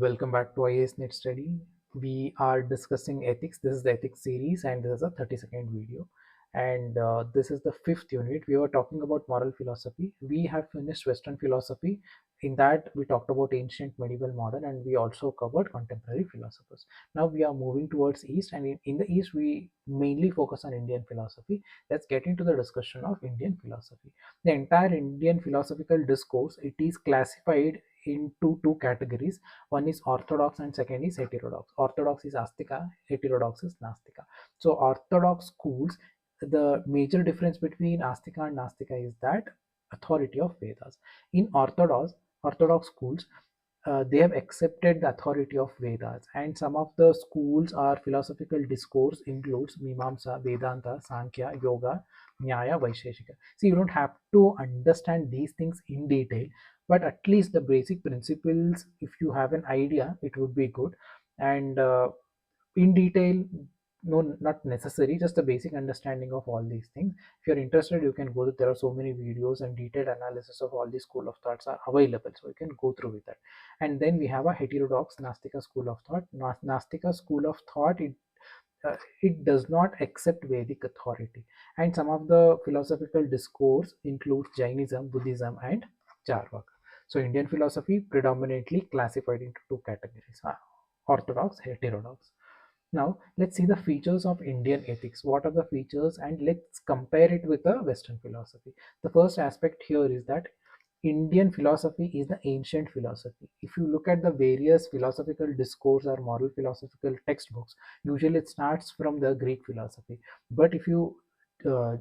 Welcome back to IAS Net Study. We are discussing ethics. This is the ethics series, and this is a 30-second video. And this is the fifth unit. We were talking about moral philosophy. We have finished Western philosophy. In that, we talked about ancient, medieval, modern, and we also covered contemporary philosophers. Now we are moving towards East, and in the East, we mainly focus on Indian philosophy. Let's get into the discussion of Indian philosophy. The entire Indian philosophical discourse, it is classified into two categories. One is orthodox and second is heterodox. Orthodox is astika, heterodox is nastika. So orthodox schools, the major difference between astika and nastika is that authority of Vedas. In orthodox schools, they have accepted the authority of Vedas, and some of the schools or philosophical discourse includes Mimamsa, Vedanta, Sankhya, Yoga, Nyaya, Vaisheshika. See, you don't have to understand these things in detail, but at least the basic principles, if you have an idea, it would be good. And in detail, no, not necessary, just the basic understanding of all these things. If you're interested, you can go, there are so many videos and detailed analysis of all these school of thoughts are available, so you can go through with that. And then we have a heterodox Nastika school of thought. Nastika school of thought, it does not accept Vedic authority, and some of the philosophical discourse includes Jainism, Buddhism, and Charvaka. So Indian philosophy predominantly classified into two categories: orthodox, heterodox. Now let's see the features of Indian ethics. What are the features, and let's compare it with the Western philosophy. The first aspect here is that Indian philosophy is the ancient philosophy. If you look at the various philosophical discourse or moral philosophical textbooks, usually it starts from the Greek philosophy. But if you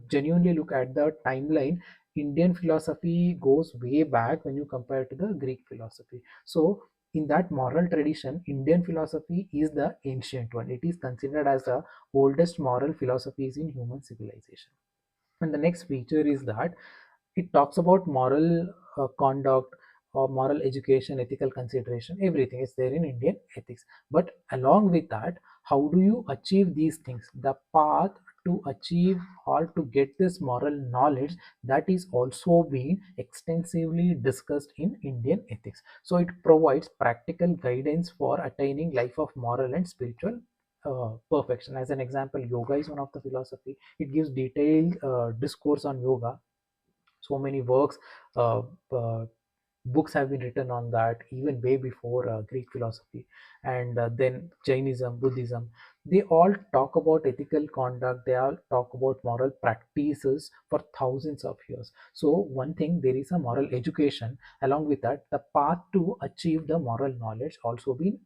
genuinely look at the timeline, Indian philosophy goes way back when you compare to the Greek philosophy. So in that moral tradition, Indian philosophy is the ancient one. It is considered as the oldest moral philosophies in human civilization. And the next feature is that it talks about moral conduct or moral education, ethical consideration, everything is there in Indian ethics. But along with that, how do you achieve these things? The path to achieve or to get this moral knowledge, that is also being extensively discussed in Indian ethics. So it provides practical guidance for attaining life of moral and spiritual perfection. As an example, yoga is one of the philosophy. It gives detailed discourse on yoga. So many works, uh, uh, books have been written on that even way before Greek philosophy. And then Jainism, Buddhism, they all talk about ethical conduct, they all talk about moral practices for thousands of years. So one thing, there is a moral education. Along with that, the path to achieve the moral knowledge also been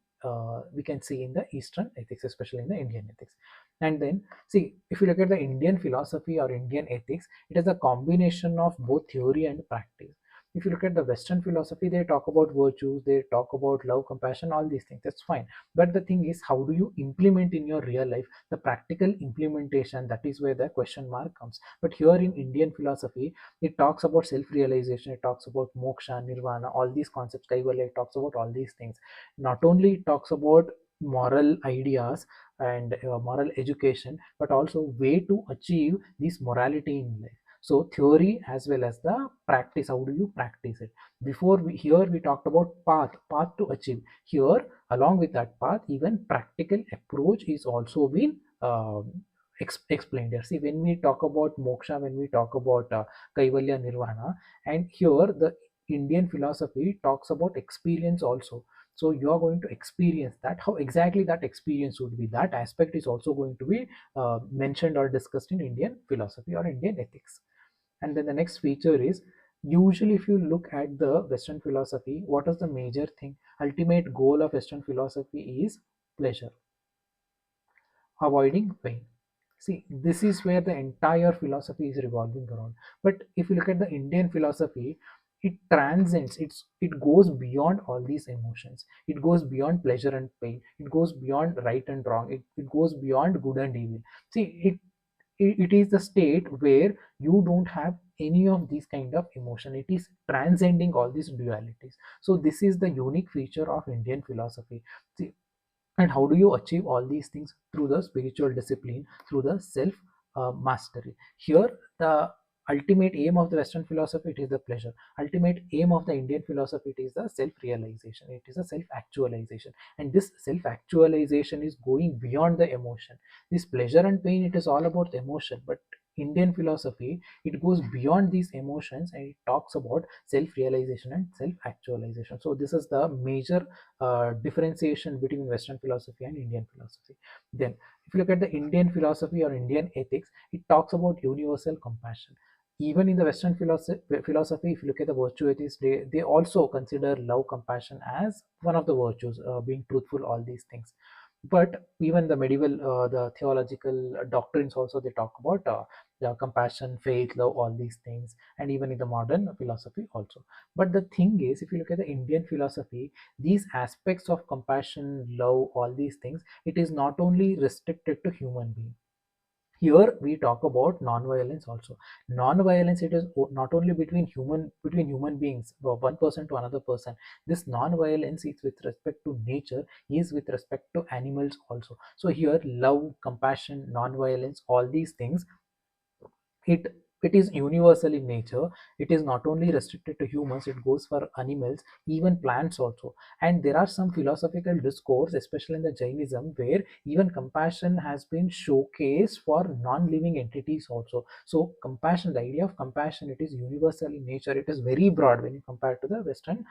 we can see in the Eastern ethics, especially in the Indian ethics. And then see, if you look at the Indian philosophy or Indian ethics, it is a combination of both theory and practice. If you look at the Western philosophy, they talk about virtues, they talk about love, compassion, all these things, that's fine. But the thing is, how do you implement in your real life? The practical implementation, that is where the question mark comes. But here in Indian philosophy, it talks about self-realization, it talks about moksha, nirvana, all these concepts, kaivalya, it talks about all these things. Not only it talks about moral ideas and moral education, but also way to achieve this morality in life. So theory as well as the practice, how do you practice it? Before we, here we talked about path to achieve. Here, along with that path, even practical approach is also been explained here. See, when we talk about moksha, when we talk about kaivalya, nirvana, and here the Indian philosophy talks about experience also. So you are going to experience that. How exactly that experience would be, that aspect is also going to be mentioned or discussed in Indian philosophy or Indian ethics. And then the next feature is, usually if you look at the Western philosophy, what is the major thing? Ultimate goal of Western philosophy is pleasure, avoiding pain. See, this is where the entire philosophy is revolving around. But if you look at the Indian philosophy, it transcends, it goes beyond all these emotions. It goes beyond pleasure and pain. It goes beyond right and wrong. It goes beyond good and evil. See, it is the state where you don't have any of these kind of emotion. It is transcending all these dualities. So this is the unique feature of Indian philosophy. See, and how do you achieve all these things? Through the spiritual discipline, through the self mastery. Here the ultimate aim of the Western philosophy, it is the pleasure. Ultimate aim of the Indian philosophy, it is the self-realization, it is a self-actualization. And this self-actualization is going beyond the emotion. This pleasure and pain, it is all about the emotion, but Indian philosophy, it goes beyond these emotions and it talks about self-realization and self-actualization. So this is the major differentiation between Western philosophy and Indian philosophy. Then if you look at the Indian philosophy or Indian ethics, it talks about universal compassion. Even in the Western philosophy, if you look at the virtue ethics, they also consider love, compassion as one of the virtues, being truthful, all these things. But even the medieval, the theological doctrines also, they talk about the compassion, faith, love, all these things, and even in the modern philosophy also. But the thing is, if you look at the Indian philosophy, these aspects of compassion, love, all these things, it is not only restricted to human being. Here we talk about non-violence also. Non-violence, it is not only between human beings, one person to another person. This non-violence is with respect to nature, is with respect to animals also. So here love, compassion, non-violence, all these things, it it is universal in nature. It is not only restricted to humans, it goes for animals, even plants also. And there are some philosophical discourse, especially in the Jainism, where even compassion has been showcased for non-living entities also. So compassion, the idea of compassion, it is universal in nature. It is very broad when you compare to the Western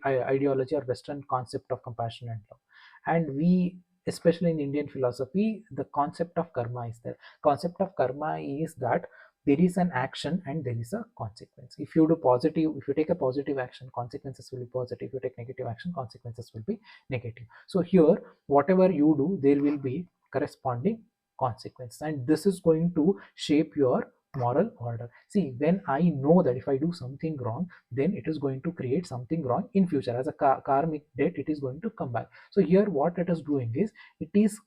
ideology or Western concept of compassion and love. And we, especially in Indian philosophy, the concept of karma is there. Concept of karma is that there is an action and there is a consequence. If you do positive, if you take a positive action, consequences will be positive. If you take negative action, consequences will be negative. So here, whatever you do, there will be corresponding consequence, and this is going to shape your moral order. See, when I know that if I do something wrong, then it is going to create something wrong in future as a karmic debt, it is going to come back. So here what it is doing is, it is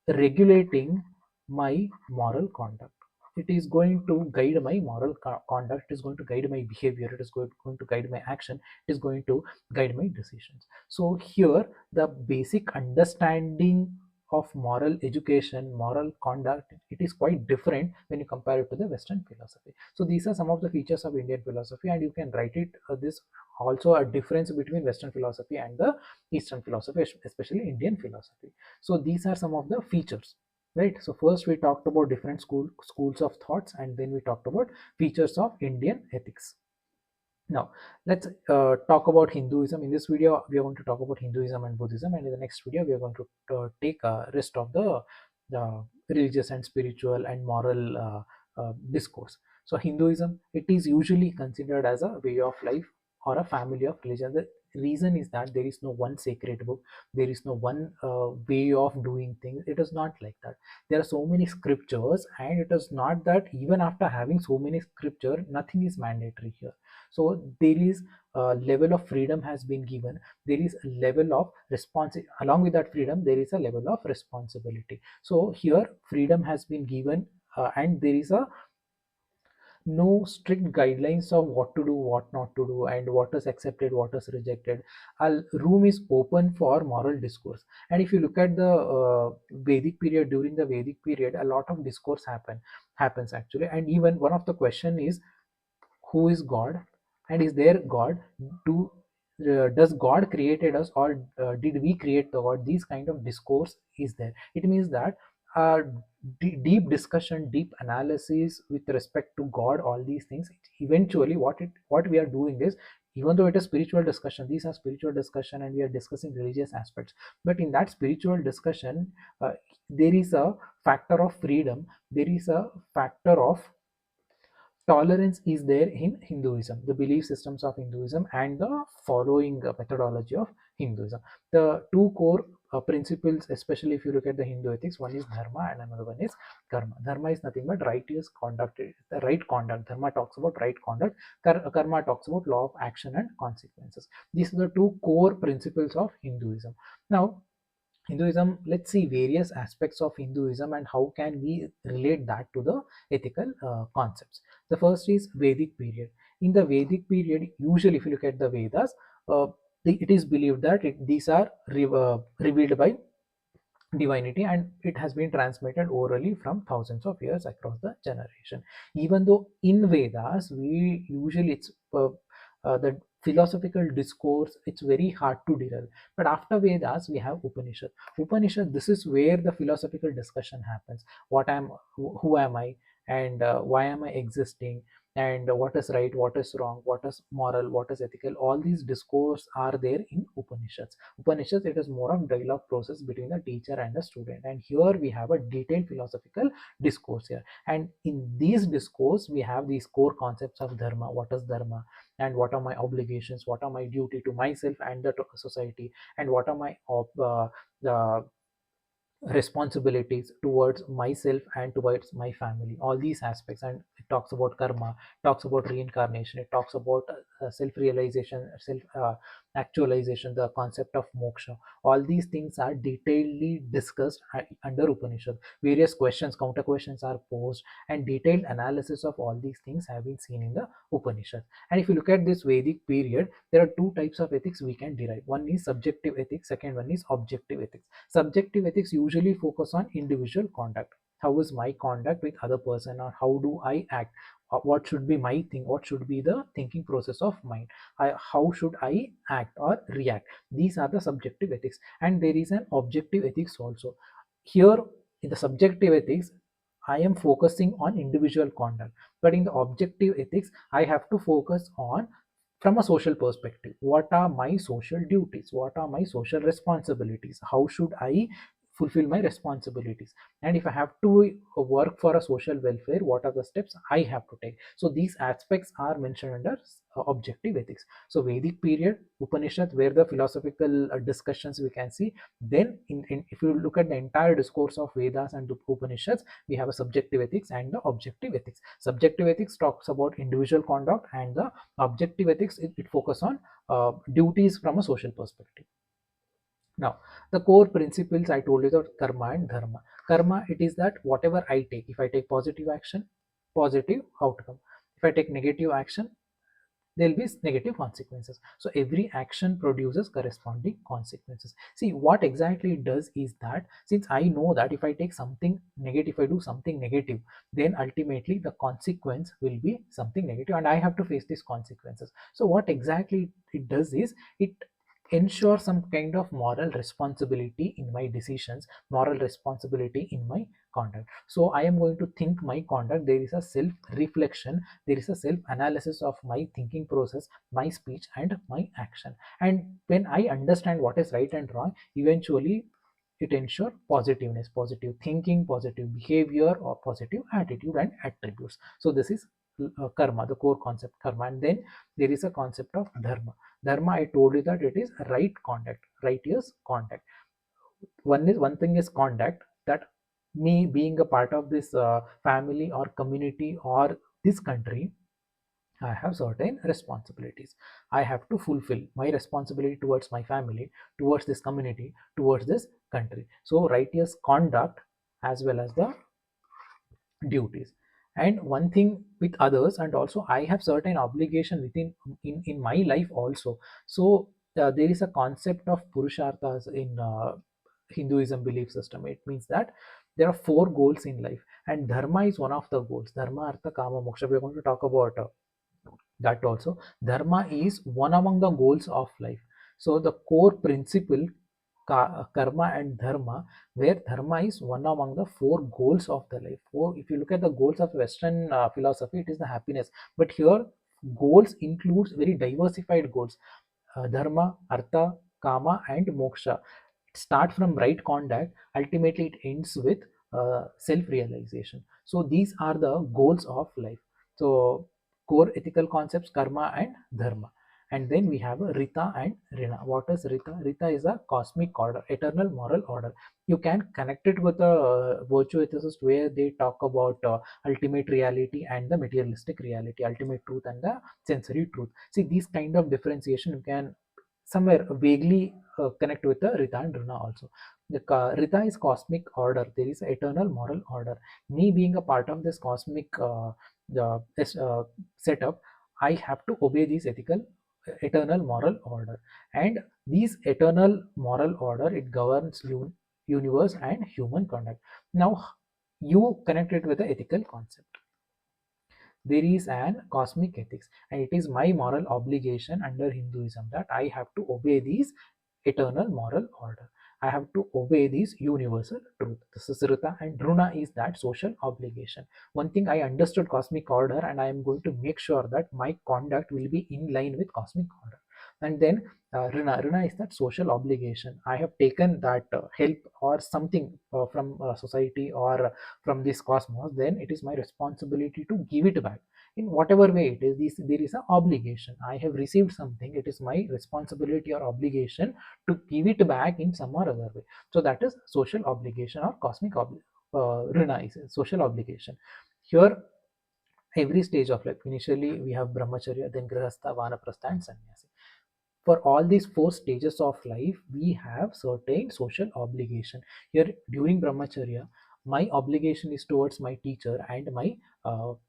regulating my moral conduct. It is going to guide my moral conduct. It is going to guide my behavior. It is going to guide my action. It is going to guide my decisions. So here, the basic understanding of moral education, moral conduct, it is quite different when you compare it to the Western philosophy. So these are some of the features of Indian philosophy, and you can write it this also a difference between Western philosophy and the Eastern philosophy, especially Indian philosophy. So these are some of the features, right? So first we talked about different schools of thoughts, and then we talked about features of Indian ethics. Now let's talk about Hinduism. In this video we are going to talk about Hinduism and Buddhism, and in the next video we are going to take rest of the religious and spiritual and moral discourse. So Hinduism, it is usually considered as a way of life or a family of religion. The reason is that there is no one sacred book, there is no one way of doing things. It is not like that. There are so many scriptures, and it is not that even after having so many scripture, nothing is mandatory here. So there is a level of freedom has been given. There is a level of along with that freedom, there is a level of responsibility. So here freedom has been given, and there is a no strict guidelines of what to do, what not to do, and what is accepted, what is rejected. A room is open for moral discourse. And if you look at the Vedic period, during the Vedic period, a lot of discourse happens actually. And even one of the question is, who is God, and is there God? Do Does God created us, or did we create the God? These kind of discourse is there. It means that uh, deep discussion, deep analysis with respect to God, all these things, eventually what we are doing is, even though it is spiritual discussion, these are spiritual discussion and we are discussing religious aspects, but in that spiritual discussion, there is a factor of freedom, there is a factor of tolerance is there in Hinduism, the belief systems of Hinduism and the following methodology of Hinduism. The two core principles, especially if you look at the Hindu ethics, one is dharma and another one is karma. Dharma is nothing but righteous conduct, the right conduct. Dharma talks about right conduct, karma talks about law of action and consequences. These are the two core principles of Hinduism. Now, Hinduism, let's see various aspects of Hinduism and how can we relate that to the ethical concepts. The first is Vedic period. In the Vedic period, usually if you look at the Vedas, it is believed that these are revealed by divinity, and it has been transmitted orally from thousands of years across the generation. Even though in Vedas we usually it's the philosophical discourse, it's very hard to derive, but after Vedas we have Upanishad. This is where the philosophical discussion happens. What am Who am I, and why am I existing, and what is right, what is wrong, what is moral, what is ethical, all these discourse are there in Upanishads. It is more of dialogue process between the teacher and the student, and here we have a detailed philosophical discourse here. And in these discourse we have these core concepts of dharma. What is dharma, and what are my obligations, what are my duty to myself and the society, and what are my the responsibilities towards myself and towards my family, all these aspects. And it talks about karma, talks about reincarnation, it talks about self-realization, self actualization, the concept of moksha. All these things are detailedly discussed under Upanishad. Various questions, counter questions are posed, and detailed analysis of all these things have been seen in the Upanishad. And if you look at this Vedic period, there are two types of ethics we can derive. One is subjective ethics, second one is objective ethics. Subjective ethics usually focus on individual conduct. How is my conduct with other person, or how do I act? What should be my thing? What should be the thinking process of mine? How should I act or react? These are the subjective ethics, and there is an objective ethics also. Here in the subjective ethics, I am focusing on individual conduct, but in the objective ethics, I have to focus on from a social perspective. What are my social duties, what are my social responsibilities, how should I fulfill my responsibilities, and if I have to work for a social welfare, what are the steps I have to take. So these aspects are mentioned under objective ethics. So Vedic period, Upanishad, where the philosophical discussions we can see. Then if you look at the entire discourse of Vedas and Upanishads, we have a subjective ethics and the objective ethics. Subjective ethics talks about individual conduct, and the objective ethics, it focus on duties from a social perspective. Now, the core principles I told you about karma and dharma. Karma, it is that whatever I take, if I take positive action, positive outcome. If I take negative action, there will be negative consequences. So every action produces corresponding consequences. See, what exactly it does is that, since I know that if I take something negative, if I do something negative, then ultimately the consequence will be something negative, and I have to face these consequences. So what exactly it does is, it ensure some kind of moral responsibility in my decisions, moral responsibility in my conduct. So I am going to think my conduct, there is a self reflection, there is a self analysis of my thinking process, my speech and my action. And when I understand what is right and wrong, eventually it ensures positiveness, positive thinking, positive behavior, or positive attitude and attributes. So this is karma, the core concept karma. And then there is a concept of dharma. Dharma, I told you that it is right conduct. Right is conduct. One thing is conduct, that me being a part of this family or community or this country, I have certain responsibilities. I have to fulfill my responsibility towards my family, towards this community, towards this country. So righteous conduct as well as the duties. And one thing with others, and also I have certain obligation within in my life also. So there is a concept of purusharthas in Hinduism belief system. It means that there are four goals in life, and dharma is one of the goals. Dharma, artha, kama, moksha. We are going to talk about that also. Dharma is one among the goals of life. So the core principle, karma and dharma, where dharma is one among the four goals of the life. If you look at the goals of Western philosophy, it is the happiness, but here goals includes very diversified goals. Dharma, artha, kama and moksha. Start from right conduct, ultimately it ends with self-realization. So these are the goals of life. So core ethical concepts, karma and dharma. And then we have a Rita and Rina. What is Rita? Rita is a cosmic order, eternal moral order. You can connect it with a virtue ethicist, where they talk about ultimate reality and the materialistic reality, ultimate truth and the sensory truth. See, these kind of differentiation you can somewhere vaguely connect with the Rita and Runa also. The Rita is cosmic order. There is eternal moral order. Me being a part of this cosmic this, setup, I have to obey this ethical, eternal moral order. And these eternal moral order, it governs you universe and human conduct. Now you connect it with the ethical concept. There is an cosmic ethics, and it is my moral obligation under Hinduism that I have to obey these eternal moral order. I have to obey these universal truth. This is Rita, and Runa is that social obligation. One thing I understood cosmic order, and I am going to make sure that my conduct will be in line with cosmic order. And then Rina is that social obligation. I have taken that help or something from society or from this cosmos, then it is my responsibility to give it back in whatever way it is. There is an obligation. I have received something, it is my responsibility or obligation to give it back in some or other way. So that is social obligation or cosmic Rina is a social obligation. Here, every stage of life, initially we have brahmacharya, then grihastha, vanaprastha and sannyasi. For all these four stages of life, we have certain social obligation. Here during brahmacharya, my obligation is towards my teacher and my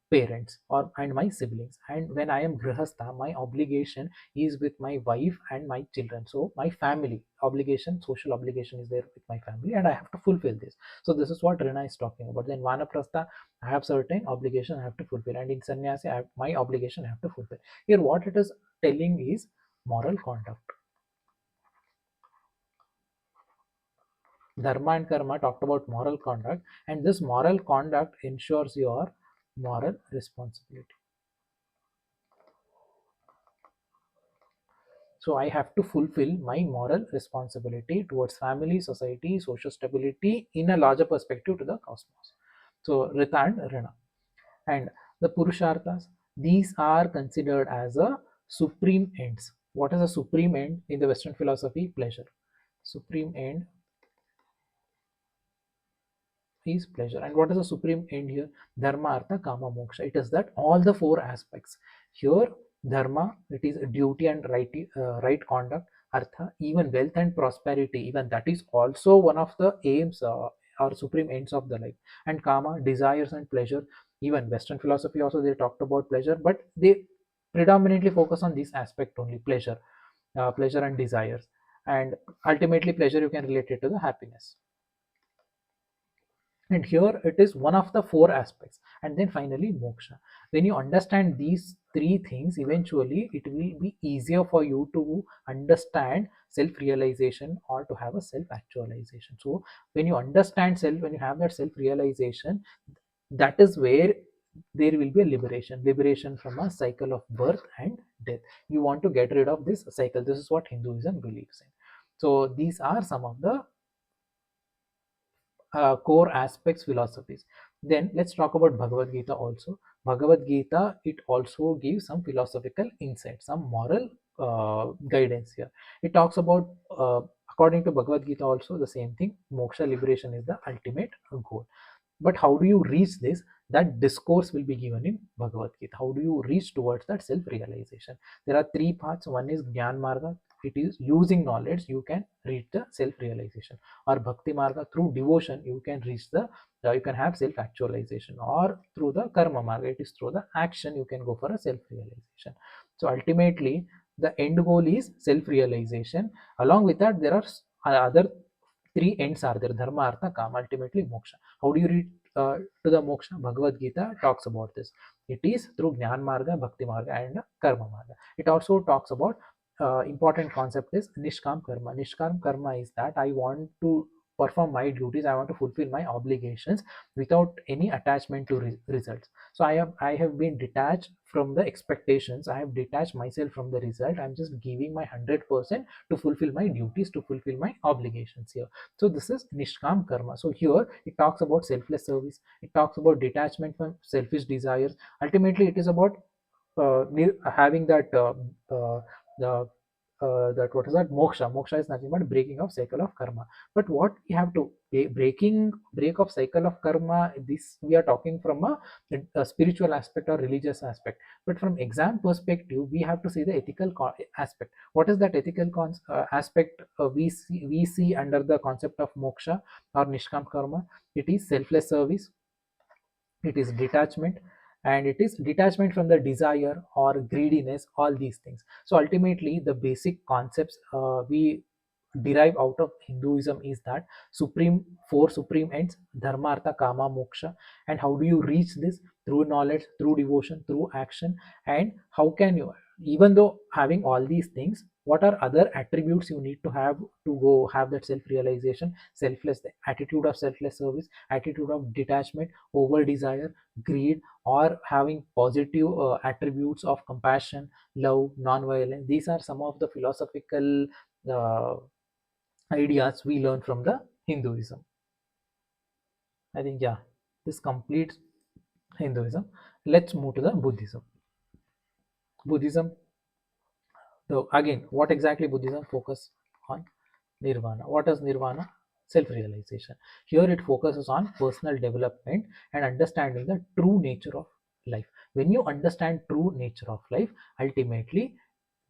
parents or and my siblings. And when I am grihastha, my obligation is with my wife and my children. So my family obligation, social obligation is there with my family, and I have to fulfill this. So this is what Rina is talking about. Then vanaprastha, I have certain obligation I have to fulfill, and in sannyasi, my obligation I have to fulfill. Here what it is telling is moral conduct. Dharma and karma talked about moral conduct, and this moral conduct ensures your moral responsibility. So I have to fulfill my moral responsibility towards family, society, social stability in a larger perspective to the cosmos. So Rita and Rina. And the Purusharthas, these are considered as a supreme ends. What is a supreme end in the Western philosophy? Pleasure. Supreme end is pleasure. And what is the supreme end here? Dharma, artha, kama, moksha. It is that all the four aspects. Here, dharma, it is duty and right conduct. Artha, even wealth and prosperity, even that is also one of the aims or supreme ends of the life. And kama, desires and pleasure. Even Western philosophy also they talked about pleasure, but they predominantly focus on this aspect only, pleasure, pleasure and desires. And ultimately, pleasure you can relate it to the happiness. And here it is one of the four aspects. And then finally moksha. When you understand these three things, eventually it will be easier for you to understand self-realization or to have a self-actualization. So when you understand self, when you have that self-realization, that is where there will be a liberation from a cycle of birth and death. You want to get rid of this cycle. This is what Hinduism believes in. So these are some of the core aspects philosophies. Then let's talk about Bhagavad Gita also. Bhagavad Gita, it also gives some philosophical insight, some moral guidance here. It talks about according to Bhagavad Gita also the same thing, moksha, liberation is the ultimate goal. But how do you reach this? That discourse will be given in Bhagavad Gita. How do you reach towards that self-realization? There are three paths. One is Gyan Marga. It is using knowledge you can reach the self-realization. Or Bhakti Marga, through devotion you can reach the you can have self-actualization. Or through the Karma Marga, it is through the action you can go for a self-realization. So ultimately the end goal is self-realization. Along with that, there are other three ends are there: dharma, artha, kama, ultimately moksha. How do you read to the moksha? Bhagavad Gita talks about this. It is through Jnana Marga, Bhakti Marga, and Karma Marga. It also talks about important concept is Nishkam Karma. Nishkam Karma is that I want to perform my duties, I want to fulfill my obligations without any attachment to results. So I have been detached from the expectations. I have detached myself from the result. I'm just giving my 100% to fulfill my duties, to fulfill my obligations here. So this is Nishkam Karma. So here it talks about selfless service. It talks about detachment from selfish desires. Ultimately, it is about having that the that what is that moksha is nothing but breaking of cycle of karma. But what we have to break of cycle of karma, this we are talking from a spiritual aspect or religious aspect. But from exam perspective, we have to see the ethical aspect. What is that ethical aspect we see under the concept of moksha or nishkam karma? It is selfless service, it is detachment, and it is detachment from the desire or greediness, all these things. So ultimately the basic concepts we derive out of Hinduism is that four supreme ends: dharma, artha, kama, moksha. And how do you reach this? Through knowledge, through devotion, through action. And how can you, even though having all these things, what are other attributes you need to have to go have that self realization? Selfless attitude of selfless service, attitude of detachment over desire, greed, or having positive attributes of compassion, love, non-violence. These are some of the philosophical uh, ideas we learn from the Hinduism. I think, yeah, this completes Hinduism. Let's move to the Buddhism. Buddhism, though, again, what exactly Buddhism focus on? Nirvana. What is Nirvana? Self-realization. Here it focuses on personal development and understanding the true nature of life. When you understand true nature of life, ultimately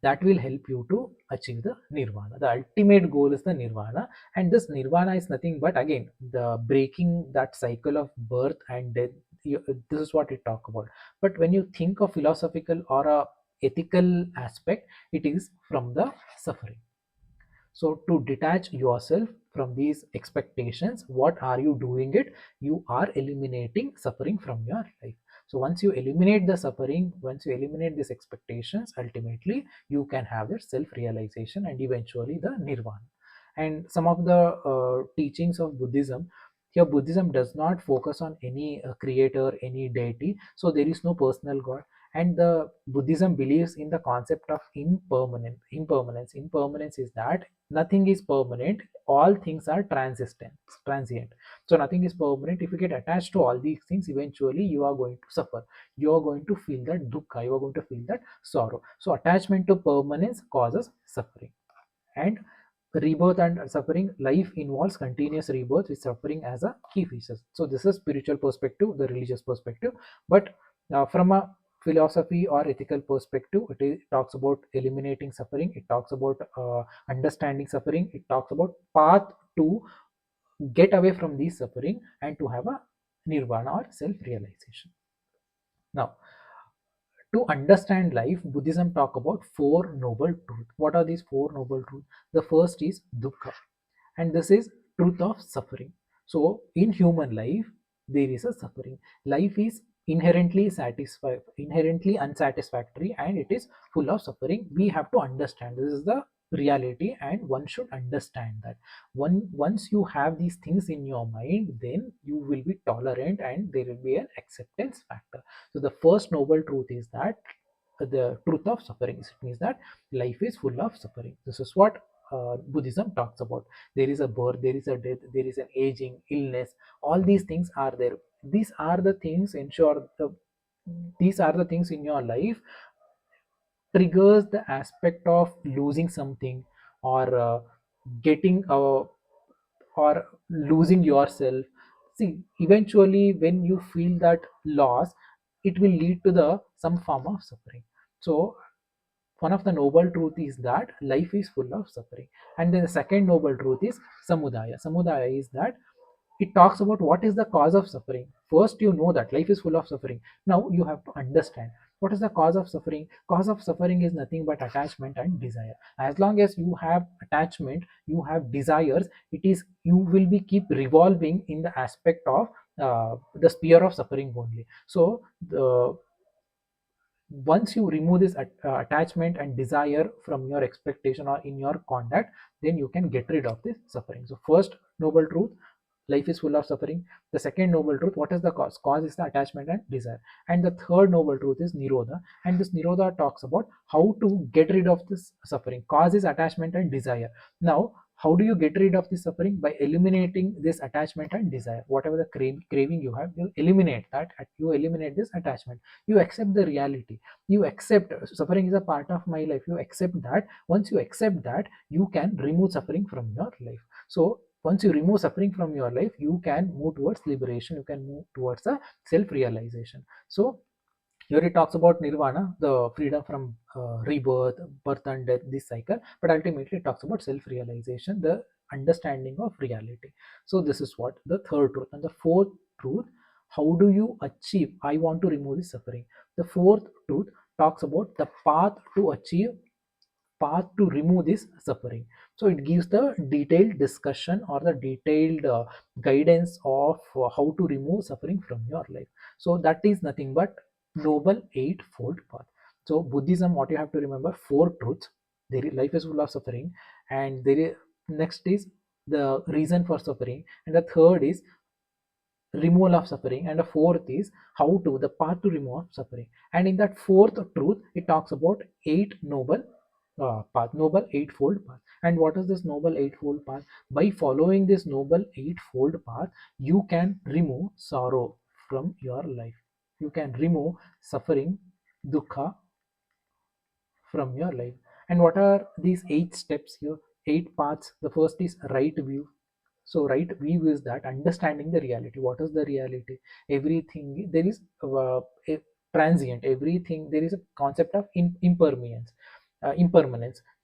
that will help you to achieve the nirvana. The ultimate goal is the nirvana, and this nirvana is nothing but, again, the breaking that cycle of birth and death. This is what it talk about. But when you think of philosophical or a ethical aspect, it is from the suffering. So to detach yourself from these expectations, what are you doing it? You are eliminating suffering from your life. So once you eliminate the suffering, once you eliminate these expectations, ultimately you can have that self-realization and eventually the nirvana. And some of the teachings of Buddhism, here Buddhism does not focus on any creator, any deity. So there is no personal god. And the Buddhism believes in the concept of impermanence is that nothing is permanent, all things are transient. So nothing is permanent. If you get attached to all these things, eventually you are going to suffer, you are going to feel that dukkha, you are going to feel that sorrow. So attachment to permanence causes suffering. And rebirth and suffering, life involves continuous rebirth with suffering as a key feature. So this is spiritual perspective, the religious perspective. But from a philosophy or ethical perspective, talks about eliminating suffering, it talks about understanding suffering, it talks about path to get away from this suffering and to have a nirvana or self realization. Now, to understand life, Buddhism talk about four noble truths. What are these four noble truths? The first is dukkha, and this is truth of suffering. So in human life, there is a suffering. Life is inherently unsatisfactory, and it is full of suffering. We have to understand this is the reality, and one should understand that. Once you have these things in your mind, then you will be tolerant and there will be an acceptance factor. So the first noble truth is that the truth of suffering. It means that life is full of suffering. This is what Buddhism talks about. There is a birth, there is a death, there is an aging, illness. All these things are there. These are the things ensure these are the things in your life triggers the aspect of losing something, or getting or losing yourself. See, eventually when you feel that loss, it will lead to the some form of suffering. So one of the noble truth is that life is full of suffering. And then the second noble truth is samudaya is that it talks about what is the cause of suffering. First, you know that life is full of suffering. Now you have to understand what is the cause of suffering. Cause of suffering is nothing but attachment and desire. As long as you have attachment, you have desires, it is you will be keep revolving in the aspect of the sphere of suffering only. So the once you remove this attachment and desire from your expectation or in your conduct, then you can get rid of this suffering. So first noble truth, life is full of suffering. The second noble truth, what is the cause? Cause is the attachment and desire. And the third noble truth is nirodha, and this nirodha talks about how to get rid of this suffering. Cause is attachment and desire. Now how do you get rid of this suffering? By eliminating this attachment and desire. Whatever the craving you have, you eliminate that. You eliminate this attachment, you accept the reality, you accept suffering is a part of my life, you accept that. Once you accept that, you can remove suffering from your life. So once you remove suffering from your life, you can move towards liberation, you can move towards a self realization. So here it talks about nirvana, the freedom from rebirth, birth and death, this cycle. But ultimately it talks about self realization, the understanding of reality. So this is what the third truth. And the fourth truth, how do you achieve? I want to remove this suffering. The fourth truth talks about the path to achieve, path to remove this suffering. So it gives the detailed discussion or the detailed guidance of how to remove suffering from your life. So that is nothing but noble eightfold path. So Buddhism, what you have to remember, four truths. Life is full of suffering, and there is, next is the reason for suffering, and the third is removal of suffering, and the fourth is how to the path to remove suffering. And in that fourth truth, it talks about eight noble path, noble eightfold path. And what is this noble eightfold path? By following this noble eightfold path, you can remove sorrow from your life, you can remove suffering, dukkha, from your life. And what are these eight steps here, eight paths? The first is right view. So right view is that understanding the reality. What is the reality? Everything there is a transient, everything there is a concept of impermanence.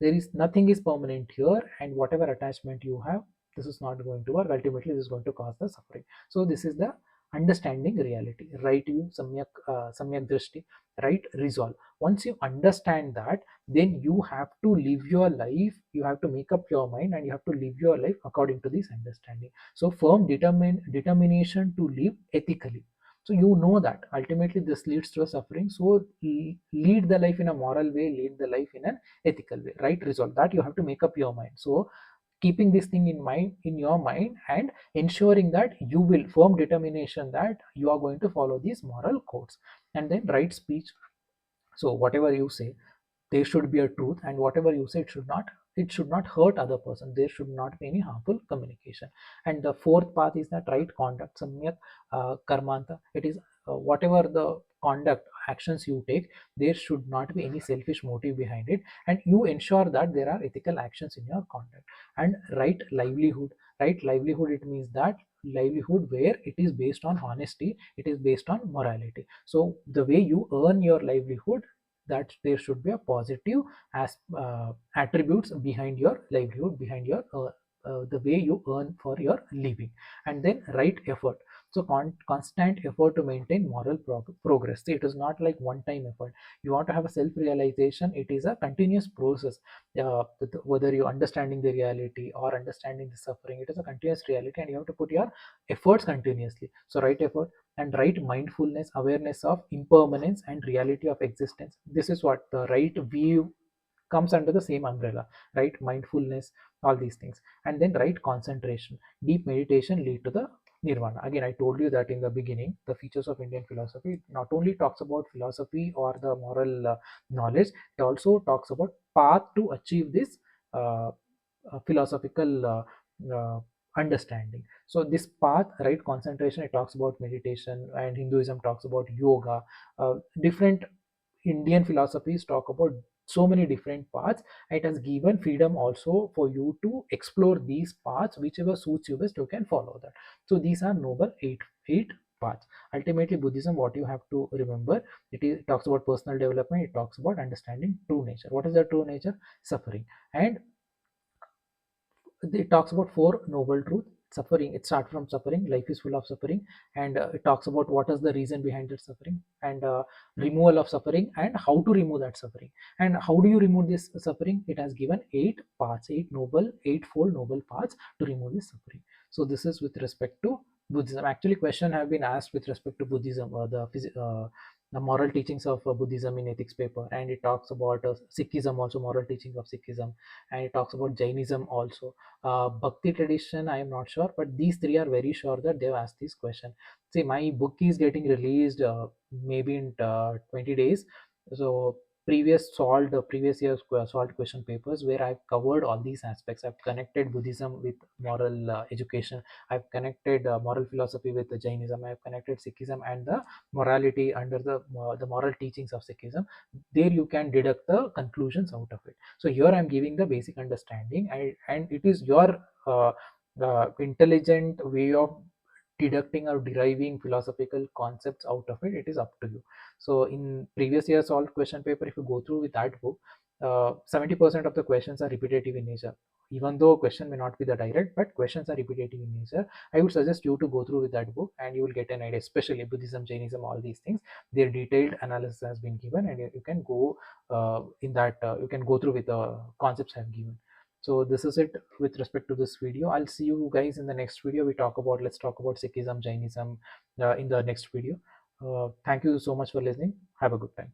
There is nothing is permanent here, and whatever attachment you have, this is not going to work. Ultimately this is going to cause the suffering. So this is the understanding reality, right view, samyak drishti, right resolve. Once you understand that, then you have to live your life, you have to make up your mind, and you have to live your life according to this understanding. So firm determination to live ethically. So you know that ultimately this leads to a suffering. So lead the life in a moral way, lead the life in an ethical way, right resolve, that you have to make up your mind. So keeping this thing in mind, in your mind, and ensuring that you will firm determination that you are going to follow these moral codes. And then right speech. So whatever you say, there should be a truth, and whatever you say, it should not hurt other person, there should not be any harmful communication. And the fourth path is that right conduct, samyak karmanta. It is whatever the conduct actions you take, there should not be any selfish motive behind it, and you ensure that there are ethical actions in your conduct. And right livelihood. Right livelihood, it means that livelihood where it is based on honesty, it is based on morality. So the way you earn your livelihood, that there should be a positive as attributes behind your livelihood, behind your the way you earn for your living. And then right effort. So constant effort to maintain moral progress. See, it is not like one time effort. You want to have a self realization, it is a continuous process. Whether you understanding the reality or understanding the suffering, it is a continuous reality, and you have to put your efforts continuously. So right effort. And right mindfulness, awareness of impermanence and reality of existence. This is what the right view comes under the same umbrella, right mindfulness, all these things. And then right concentration, deep meditation lead to the nirvana. Again, I told you that in the beginning, the features of Indian philosophy, it not only talks about philosophy or the moral knowledge, it also talks about path to achieve this uh, philosophical uh, understanding. So this path, right concentration, it talks about meditation, and Hinduism talks about yoga. Different Indian philosophies talk about so many different paths. It has given freedom also for you to explore these paths, whichever suits you best, you can follow that. So these are noble eight paths. Ultimately, Buddhism, what you have to remember, it talks about personal development, it talks about understanding true nature. What is the true nature? Suffering. And it talks about four noble truths. Suffering, it starts from suffering, life is full of suffering. And it talks about what is the reason behind that suffering, and removal of suffering, and how to remove that suffering. And how do you remove this suffering? It has given eight paths, eightfold noble paths to remove this suffering. So this is with respect to Buddhism. Actually, question have been asked with respect to Buddhism, the moral teachings of Buddhism in ethics paper. And it talks about Sikhism also, moral teachings of Sikhism. And it talks about Jainism also. Bhakti tradition, I am not sure, but these three are very sure that they've asked this question. See, my book is getting released maybe in 20 days. So previous year's solved question papers, where I've covered all these aspects. I've connected Buddhism with moral education. I've connected moral philosophy with the Jainism. I've connected Sikhism and the morality under the moral teachings of Sikhism. There you can deduct the conclusions out of it. So here I'm giving the basic understanding, and it is your intelligent way of deducting or deriving philosophical concepts out of it. It is up to you. So in previous year solved question paper, if you go through with that book, 70% of the questions are repetitive in nature. Even though question may not be the direct, but questions are repetitive in nature. I would suggest you to go through with that book, and you will get an idea, especially Buddhism, Jainism, all these things. Their detailed analysis has been given, and you can go in that you can go through with the concepts I have given. So this is it with respect to this video. I'll see you guys in the next video. Let's talk about Sikhism, Jainism in the next video. Thank you so much for listening. Have a good time.